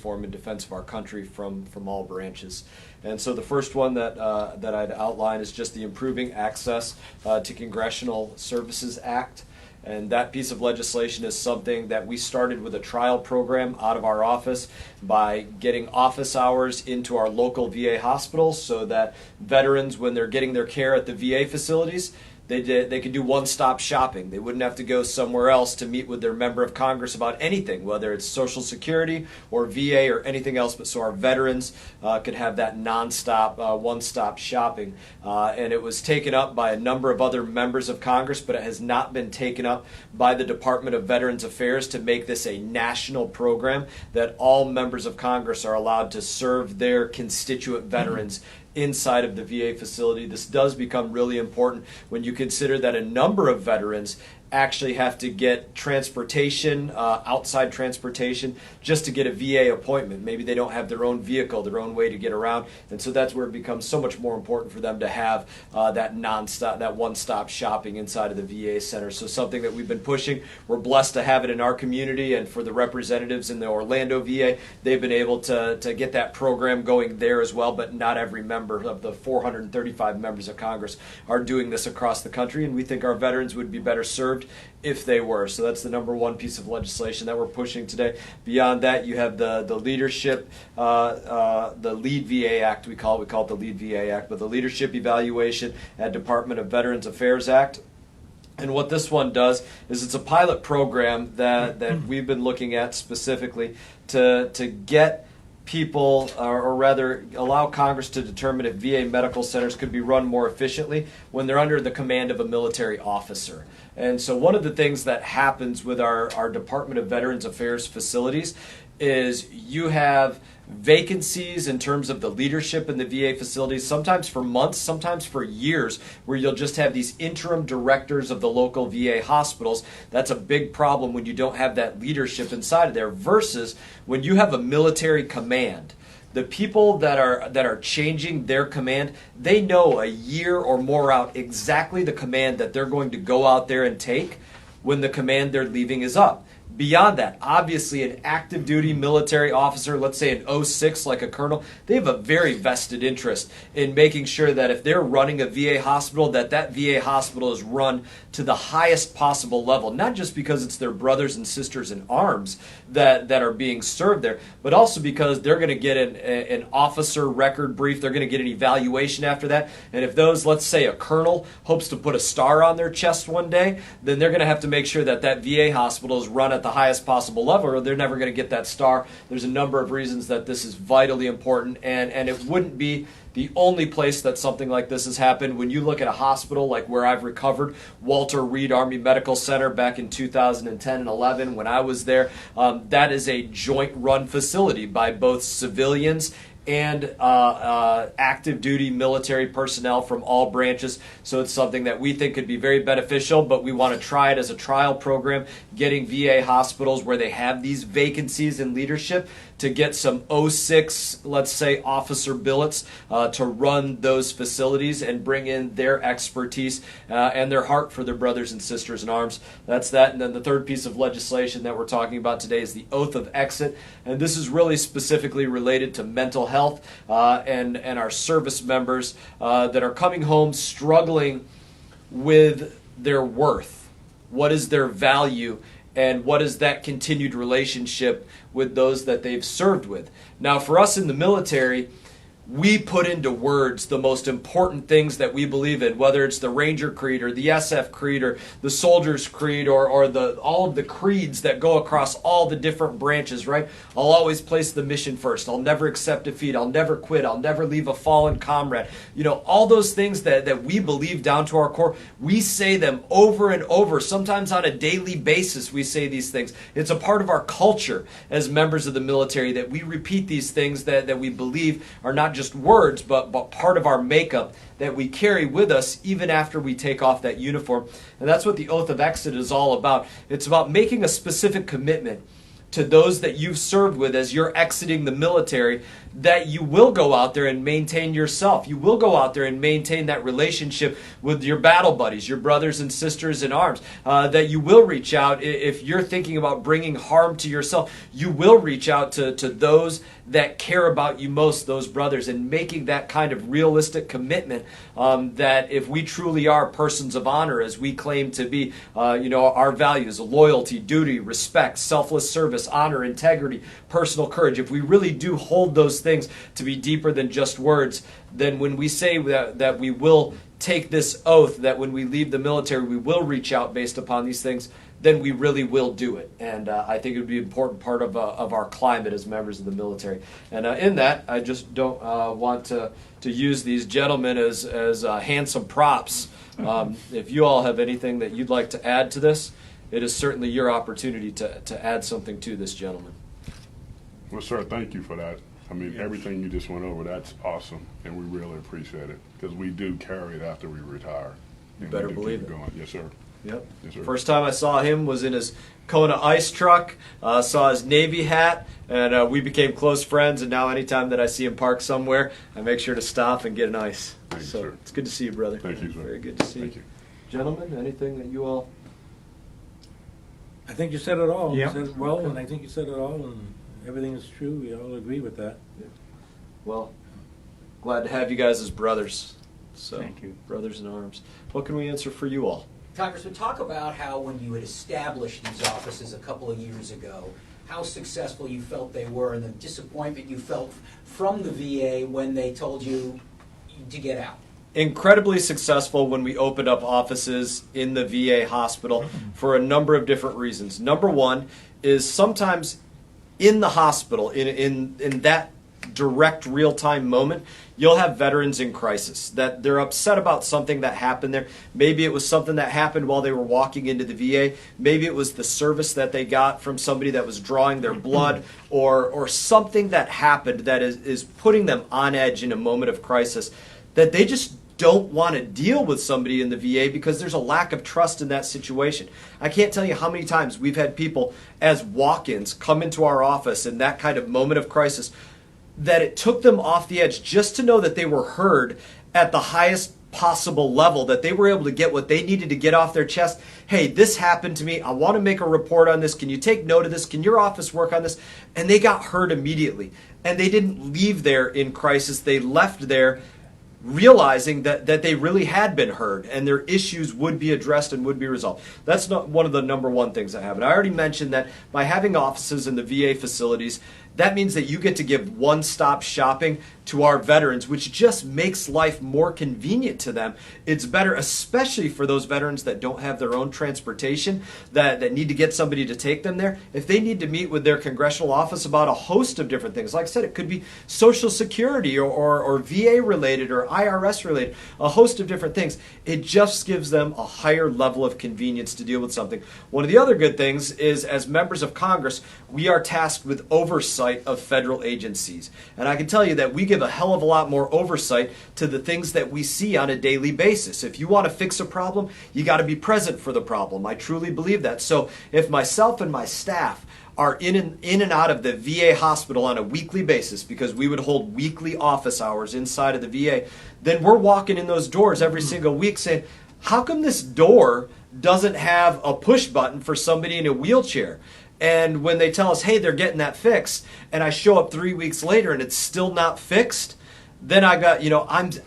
uniform in defense of our country from all branches. And so the first one that I'd outline is just the Improving Access to Congressional Services Act. And that piece of legislation is something that we started with a trial program out of our office by getting office hours into our local VA hospitals so that veterans, when they're getting their care at the VA facilities, they could do one-stop shopping. They wouldn't have to go somewhere else to meet with their member of Congress about anything, whether it's Social Security or VA or anything else, but so our veterans could have that non-stop, one-stop shopping. And it was taken up by a number of other members of Congress, but it has not been taken up by the Department of Veterans Affairs to make this a national program that all members of Congress are allowed to serve their constituent veterans inside of the VA facility. This does become really important when you consider that a number of veterans actually have to get transportation, outside transportation, just to get a VA appointment. Maybe they don't have their own vehicle, their own way to get around, and so that's where it becomes so much more important for them to have that non-stop, that one-stop shopping inside of the VA center. So something that we've been pushing. We're blessed to have it in our community, and for the representatives in the Orlando VA, they've been able to get that program going there as well, but not every member of the 435 members of Congress are doing this across the country, and we think our veterans would be better served if they were. So that's the number one piece of legislation that we're pushing today. Beyond that, you have the leadership, the LEAD VA Act, we call it the LEAD VA Act, but the Leadership Evaluation and Department of Veterans Affairs Act. And what this one does is it's a pilot program that we've been looking at specifically to get people, or rather allow Congress to determine if VA medical centers could be run more efficiently when they're under the command of a military officer. And so one of the things that happens with our Department of Veterans Affairs facilities is you have vacancies in terms of the leadership in the VA facilities, sometimes for months, sometimes for years, where you'll just have these interim directors of the local VA hospitals. That's a big problem when you don't have that leadership inside of there, versus when you have a military command. The people that are changing their command, they know a year or more out exactly the command that they're going to go out there and take when the command they're leaving is up. Beyond that, obviously an active duty military officer, let's say an 06 like a colonel, they have a very vested interest in making sure that if they're running a VA hospital, that VA hospital is run to the highest possible level, not just because it's their brothers and sisters in arms that are being served there, but also because they're going to get an officer record brief, they're going to get an evaluation after that, and if those, let's say a colonel, hopes to put a star on their chest one day, then they're going to have to make sure that VA hospital is run at the highest possible level, or they're never going to get that star. There's a number of reasons that this is vitally important, and it wouldn't be the only place that something like this has happened. When you look at a hospital like where I've recovered, Walter Reed Army Medical Center back in 2010 and 11, when I was there, that is a joint run facility by both civilians and active duty military personnel from all branches. So it's something that we think could be very beneficial, but we want to try it as a trial program, getting VA hospitals where they have these vacancies in leadership to get some 06, let's say, officer billets to run those facilities and bring in their expertise and their heart for their brothers and sisters in arms. That's that. And then the third piece of legislation that we're talking about today is the Oath of Exit. And this is really specifically related to mental health and our service members that are coming home struggling with their worth. What is their value? And what is that continued relationship with those that they've served with? Now, for us in the military, we put into words the most important things that we believe in, whether it's the Ranger Creed or the SF Creed or the Soldier's Creed or all of the creeds that go across all the different branches, right? I'll always place the mission first. I'll never accept defeat. I'll never quit. I'll never leave a fallen comrade. You know, all those things that we believe down to our core, we say them over and over. Sometimes on a daily basis we say these things. It's a part of our culture as members of the military that we repeat these things that we believe are not just words, but part of our makeup that we carry with us even after we take off that uniform. And that's what the Oath of Exit is all about. It's about making a specific commitment to those that you've served with as you're exiting the military, that you will go out there and maintain yourself. You will go out there and maintain that relationship with your battle buddies, your brothers and sisters in arms, that you will reach out if you're thinking about bringing harm to yourself. You will reach out to those that care about you most, those brothers, and making that kind of realistic commitment that if we truly are persons of honor, as we claim to be, our values, loyalty, duty, respect, selfless service, honor, integrity, personal courage, if we really do hold those things to be deeper than just words, then when we say that we will take this oath, that when we leave the military we will reach out based upon these things, then we really will do it. And I think it would be an important part of our climate as members of the military. And in that, I just don't want to use these gentlemen as handsome props. If you all have anything that you'd like to add to this, it is certainly your opportunity to add something to this, gentleman. Well, sir, thank you for that. I mean, everything you just went over, that's awesome, and we really appreciate it, because we do carry it after we retire. You better believe it. Going. Yes, sir. Yep. Yes, sir. First time I saw him was in his Kona ice truck, saw his Navy hat, and we became close friends, and now anytime that I see him parked somewhere, I make sure to stop and get an ice. Thank you, so sir. It's good to see you, brother. Thank you, sir. Very good to see Thank you. Gentlemen, anything that you all... I think you said it all. Yeah. You said it well, and I think you said it all, and everything is true. We all agree with that. Well, glad to have you guys as brothers. So, Thank you. brothers in arms. What can we answer for you all? Congressman, talk about how when you had established these offices a couple of years ago, how successful you felt they were and the disappointment you felt from the VA when they told you to get out. Incredibly successful when we opened up offices in the VA hospital for a number of different reasons. Number one is sometimes in the hospital, in that direct real-time moment, you'll have veterans in crisis that they're upset about something that happened there. Maybe it was something that happened while they were walking into the VA. Maybe it was the service that they got from somebody that was drawing their blood, or something that happened that is putting them on edge in a moment of crisis, that they just don't want to deal with somebody in the VA because there's a lack of trust in that situation. I can't tell you how many times we've had people as walk-ins come into our office in that kind of moment of crisis that it took them off the edge just to know that they were heard at the highest possible level, that they were able to get what they needed to get off their chest. Hey, this happened to me. I want to make a report on this. Can you take note of this? Can your office work on this? And they got heard immediately. And they didn't leave there in crisis. They left there realizing that they really had been heard and their issues would be addressed and would be resolved. That's not one of the number one things that happened. I already mentioned that by having offices in the VA facilities, that means that you get to give one-stop shopping to our veterans, which just makes life more convenient to them. It's better, especially for those veterans that don't have their own transportation, that need to get somebody to take them there. If they need to meet with their congressional office about a host of different things, like I said, it could be Social Security or VA-related or IRS-related, a host of different things. It just gives them a higher level of convenience to deal with something. One of the other good things is, as members of Congress, we are tasked with oversight of federal agencies. And I can tell you that we give a hell of a lot more oversight to the things that we see on a daily basis. If you want to fix a problem, you got to be present for the problem. I truly believe that. So if myself and my staff are in and out of the VA hospital on a weekly basis, because we would hold weekly office hours inside of the VA, then we're walking in those doors every single week saying, how come this door doesn't have a push button for somebody in a wheelchair? And when they tell us, hey, they're getting that fixed, and I show up 3 weeks later and it's still not fixed, then I got,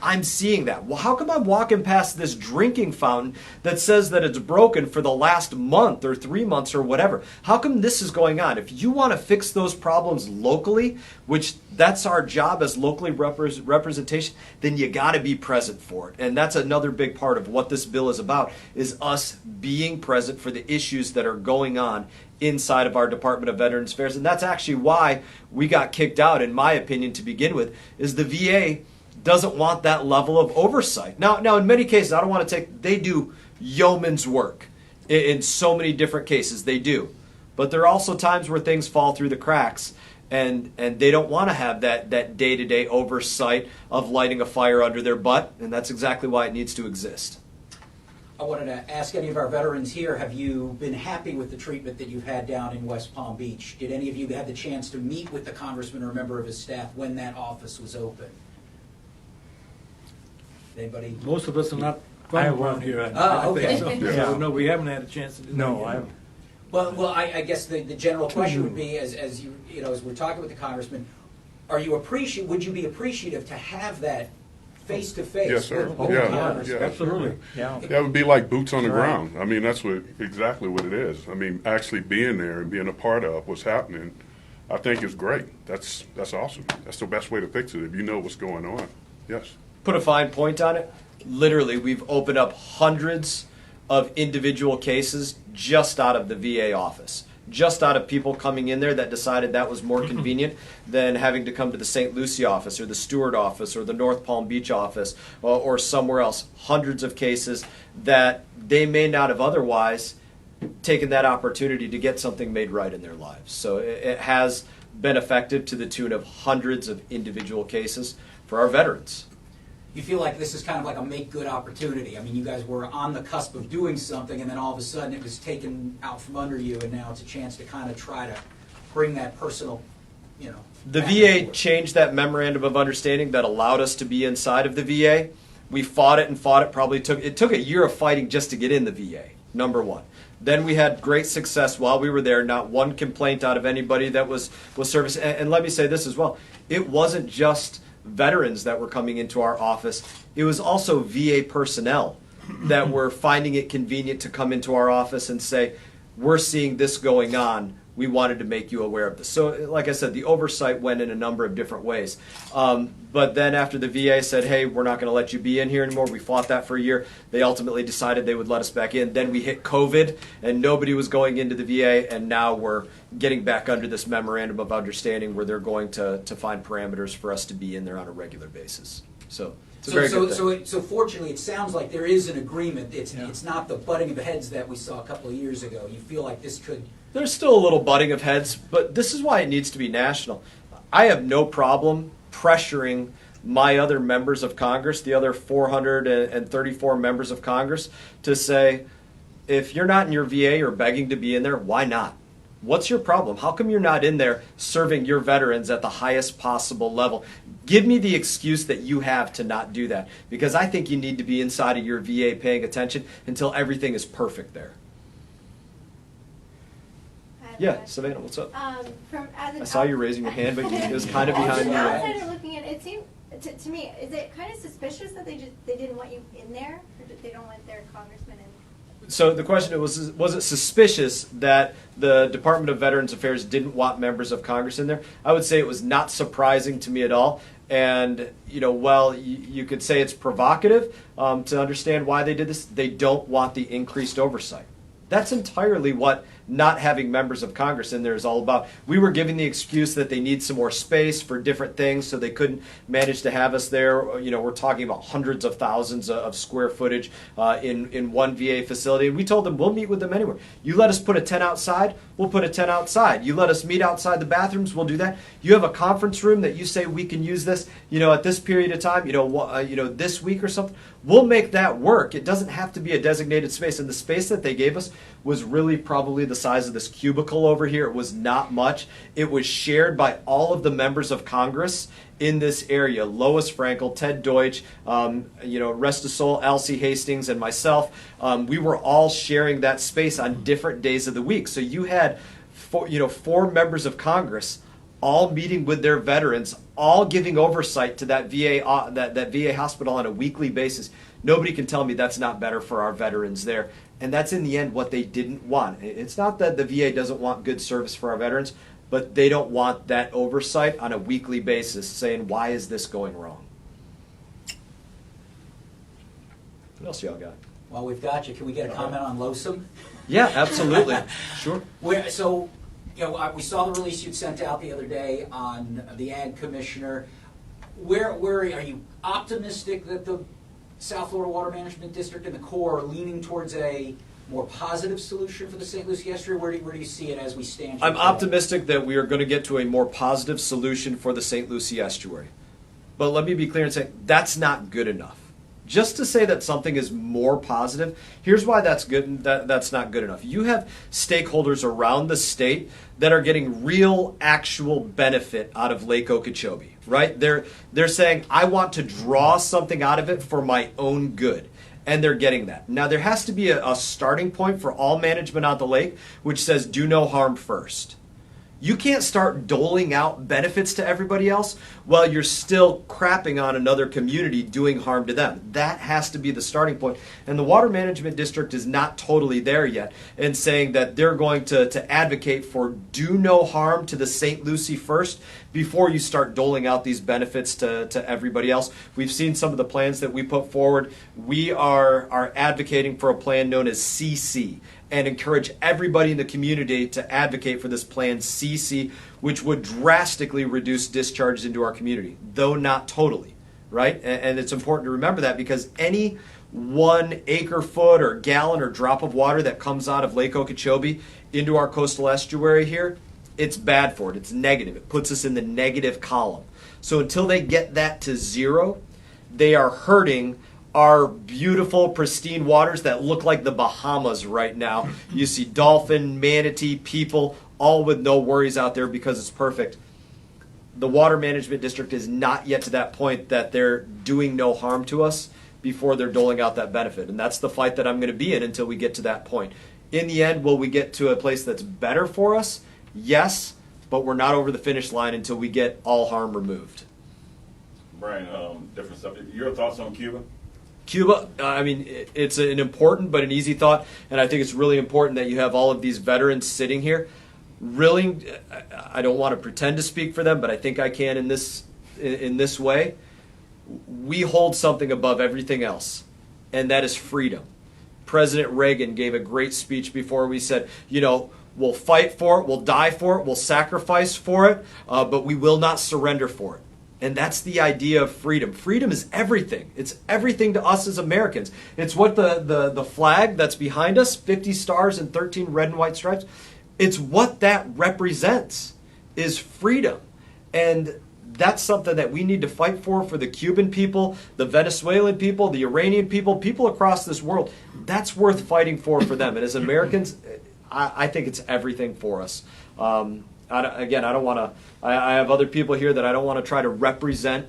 I'm seeing that. Well, how come I'm walking past this drinking fountain that says that it's broken for the last month or 3 months or whatever? How come this is going on? If you want to fix those problems locally, which that's our job as locally representation, then you got to be present for it. And that's another big part of what this bill is about, is us being present for the issues that are going on inside of our Department of Veterans Affairs. And that's actually why we got kicked out, in my opinion, to begin with, is the VA doesn't want that level of oversight. Now in many cases, I don't want to they do yeoman's work. In so many different cases, they do. But there are also times where things fall through the cracks, and they don't want to have that day-to-day oversight of lighting a fire under their butt, and that's exactly why it needs to exist. I wanted to ask any of our veterans here, have you been happy with the treatment that you've had down in West Palm Beach? Did any of you have the chance to meet with the congressman or a member of his staff when that office was open? Anybody? Most of us are not I from around won't. here. Oh, okay. So, Yeah. so, no, we haven't had a chance to do that. No, yet. I haven't. Well, I guess the general question would be, as you know, as we're talking with the congressman, would you be appreciative to have that face to face? Yes, sir. With Yeah, the congressman? yeah. Absolutely. Yeah. That would be like boots on the Right. ground. I mean, that's exactly what it is. I mean, actually being there and being a part of what's happening, I think is great. That's awesome. That's the best way to fix it if you know what's going on. Yes. Put a fine point on it. Literally, we've opened up hundreds of individual cases just out of the VA office. Just out of people coming in there that decided that was more convenient than having to come to the St. Lucie office or the Stewart office or the North Palm Beach office or somewhere else. Hundreds of cases that they may not have otherwise taken that opportunity to get something made right in their lives. So it has been effective to the tune of hundreds of individual cases for our veterans. You feel like this is kind of like a make-good opportunity. I mean, you guys were on the cusp of doing something, and then all of a sudden it was taken out from under you, and now it's a chance to kind of try to bring that personal, you know. The back VA and forth. changed that memorandum of understanding that allowed us to be inside of the VA. We fought it and fought it. Probably took a year of fighting just to get in the VA, number one. Then we had great success while we were there. Not one complaint out of anybody that was service. And let me say this as well. It wasn't just veterans that were coming into our office. It was also VA personnel that were finding it convenient to come into our office and say, we're seeing this going on. We wanted to make you aware of this. So, like I said, the oversight went in a number of different ways. But then after the VA said, hey, we're not going to let you be in here anymore, we fought that for a year. They ultimately decided they would let us back in. Then we hit COVID, and nobody was going into the VA, and now we're getting back under this memorandum of understanding where they're going to find parameters for us to be in there on a regular basis. So it's a very good thing. So fortunately, it sounds like there is an agreement. It's not the butting of the heads that we saw a couple of years ago. You feel like this could... There's still a little butting of heads, but this is why it needs to be national. I have no problem pressuring my other members of Congress, the other 434 members of Congress, to say, if you're not in your VA or begging to be in there, why not? What's your problem? How come you're not in there serving your veterans at the highest possible level? Give me the excuse that you have to not do that, because I think you need to be inside of your VA paying attention until everything is perfect there. Yeah, Savannah, what's up? I saw you raising your hand, but it was kind of behind As you. an outsider looking at it, it seemed to me, is it kind of suspicious that they didn't want you in there, or that they don't want their congressman in? So the question was it suspicious that the Department of Veterans Affairs didn't want members of Congress in there? I would say it was not surprising to me at all. And, while you could say it's provocative to understand why they did this, they don't want the increased oversight. That's entirely what not having members of Congress in there is all about. We were giving the excuse that they need some more space for different things, so they couldn't manage to have us there. We're talking about hundreds of thousands of square footage in one VA facility. And we told them, we'll meet with them anywhere. You let us put a tent outside, we'll put a tent outside. You let us meet outside the bathrooms, we'll do that. You have a conference room that you say we can use this, at this period of time, this week or something. We'll make that work. It doesn't have to be a designated space. And the space that they gave us was really probably the size of this cubicle over here. It was not much. It was shared by all of the members of Congress in this area. Lois Frankel, Ted Deutsch, rest of soul, Alcee Hastings, and myself. We were all sharing that space on different days of the week. So you had four members of Congress all meeting with their veterans, all giving oversight to that VA that VA hospital on a weekly basis. Nobody can tell me that's not better for our veterans there. And that's in the end what they didn't want. It's not that the VA doesn't want good service for our veterans, but they don't want that oversight on a weekly basis, saying, why is this going wrong? What else y'all got? Well, we've got you. Can we get a comment on LOSUM? Yeah, absolutely. Sure. We saw the release you'd sent out the other day on the Ag Commissioner. Where are you optimistic that the South Florida Water Management District and the Corps are leaning towards a more positive solution for the St. Lucie estuary? Where do you see it as we stand here I'm today? optimistic that we are going to get to a more positive solution for the St. Lucie estuary. But let me be clear and say that's not good enough. just to say that something is more positive, here's why that's good and that's not good enough. You have stakeholders around the state that are getting real, actual benefit out of Lake Okeechobee, right? They're saying, I want to draw something out of it for my own good. And they're getting that. Now, there has to be a starting point for all management on the lake, which says do no harm first. You can't start doling out benefits to everybody else while you're still crapping on another community doing harm to them. That has to be the starting point. And the Water Management District is not totally there yet in saying that they're going to advocate for do no harm to the St. Lucie first before you start doling out these benefits to everybody else. We've seen some of the plans that we put forward. We are advocating for a plan known as CC, and encourage everybody in the community to advocate for this plan CC, which would drastically reduce discharges into our community, though not totally, right? And it's important to remember that, because any 1 acre foot or gallon or drop of water that comes out of Lake Okeechobee into our coastal estuary here, it's bad for it. It's negative. It puts us in the negative column. So until they get that to zero, they are hurting our beautiful, pristine waters that look like the Bahamas right now. You see dolphin, manatee, people, all with no worries out there because it's perfect. The Water Management District is not yet to that point that they're doing no harm to us before they're doling out that benefit. And that's the fight that I'm going to be in until we get to that point. In the end, will we get to a place that's better for us? Yes, but we're not over the finish line until we get all harm removed. Brian, different subject. Your thoughts on Cuba? Cuba, I mean, it's an important but an easy thought, and I think it's really important that you have all of these veterans sitting here. Really, I don't want to pretend to speak for them, but I think I can in this way. We hold something above everything else, and that is freedom. President Reagan gave a great speech before. We said, we'll fight for it, we'll die for it, we'll sacrifice for it, but we will not surrender for it. And that's the idea of freedom. Freedom is everything. It's everything to us as Americans. It's what the flag that's behind us, 50 stars and 13 red and white stripes, it's what that represents, is freedom. And that's something that we need to fight for the Cuban people, the Venezuelan people, the Iranian people, people across this world. That's worth fighting for them. And as Americans, I think it's everything for us. I don't want to. I have other people here that I don't want to try to represent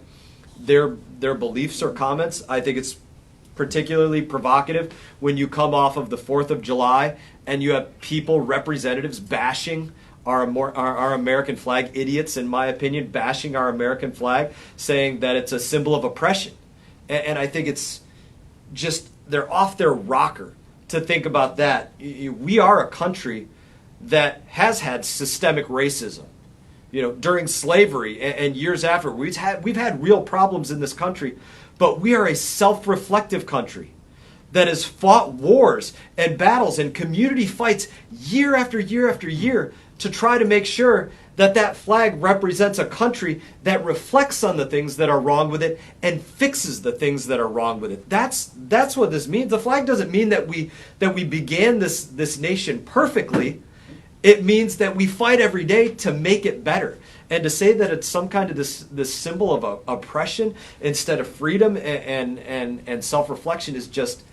their beliefs or comments. I think it's particularly provocative when you come off of the 4th of July and you have people, representatives, bashing our American flag, idiots, in my opinion, bashing our American flag, saying that it's a symbol of oppression. And I think it's just, they're off their rocker to think about that. We are a country that has had systemic racism. During slavery and years after, we've had real problems in this country, but we are a self-reflective country that has fought wars and battles and community fights year after year after year to try to make sure that flag represents a country that reflects on the things that are wrong with it and fixes the things that are wrong with it. That's what this means. The flag doesn't mean that we began this nation perfectly. It means that we fight every day to make it better. And to say that it's some kind of this symbol of oppression instead of freedom and self-reflection is just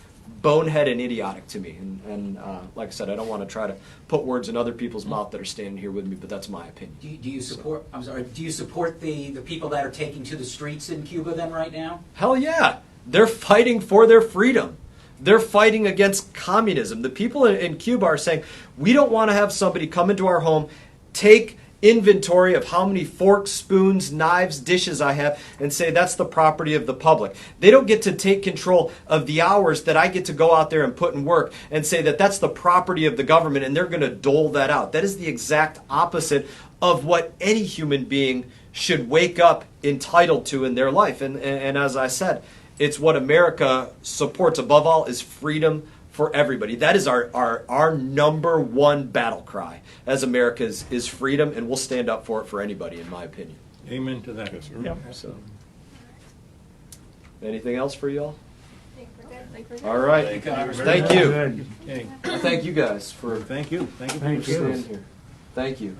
bonehead and idiotic to me. And like I said, I don't want to try to put words in other people's mouth that are standing here with me, but that's my opinion. Do you support? I'm sorry. Do you support the people that are taking to the streets in Cuba then right now? Hell yeah, they're fighting for their freedom. They're fighting against communism. The people in Cuba are saying, we don't want to have somebody come into our home, take inventory of how many forks, spoons, knives, dishes I have, and say that's the property of the public. They don't get to take control of the hours that I get to go out there and put in work and say that that's the property of the government, and they're going to dole that out. That is the exact opposite of what any human being should wake up entitled to in their life. And as I said, it's what America supports above all, is freedom for everybody. That is our number one battle cry as Americans, is freedom, and we'll stand up for it for anybody, in my opinion. Amen to that. Yes, sir. Yep. So, anything else for y'all? I think we're good. All right. Thank you. Good. Okay. Thank you guys for Thank you. Thank you for staying your service. here. Thank you.